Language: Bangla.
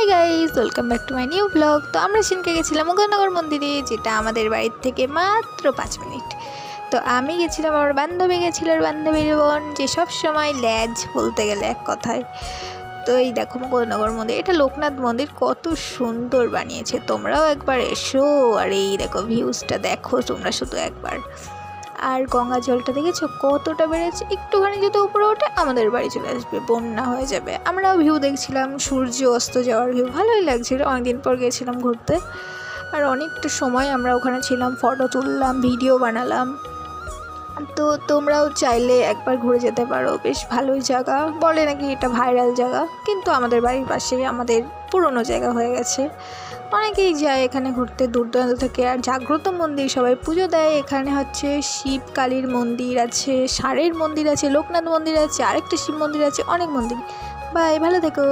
Hi guys, welcome back to my new blog. তো আমরা সেদিনকে গেছিলাম মুকুন্দনগর মন্দিরে, যেটা আমাদের বাড়ির থেকে মাত্র 5 মিনিট। তো আমি গেছিলাম, আমার বান্ধবী গেছিল, আর বান্ধবীর বোন, যে সব সময় ল্যাজ বলতে গেলে এক কথায়। তো এই দেখো মুকুন্দনগর মন্দির, এটা লোকনাথ মন্দির, কত সুন্দর বানিয়েছে। তোমরাও একবার এসো, আর এই দেখো ভিউজটা দেখো তোমরা শুধু একবার। আর গঙ্গা জলটা দেখেছো কতটা বেড়েছে, একটুখানি যদি উপরে ওঠে আমাদের বাড়ি চলে আসবে, বন্যা হয়ে যাবে। আমরাও ভিউ দেখছিলাম, সূর্য অস্ত যাওয়ার ভিউ, ভালোই লাগছিল। অনেকদিন পর গিয়েছিলাম ঘুরতে, আর অনেকটা সময় আমরা ওখানে ছিলাম, ফটো তুললাম, ভিডিও বানালাম। তো তোমরাও চাইলে একবার ঘুরে যেতে পারো, বেশ ভালোই জায়গা। বলে নাকি এটা ভাইরাল জায়গা, কিন্তু আমাদের বাড়ির পাশেই আমাদের পুরনো জায়গা হয়ে গেছে। অনেকেই যায় এখানে ঘুরতে দূর দূরান্ত থেকে। আর জাগ্রত মন্দির, সবাই পুজো দেয় এখানে। হচ্ছে শিব কালীর মন্দির আছে, ষাঁড়ের মন্দির আছে, লোকনাথ মন্দির আছে, আরেকটা শিব মন্দির আছে, অনেক মন্দির। বাই, ভালো থেকো।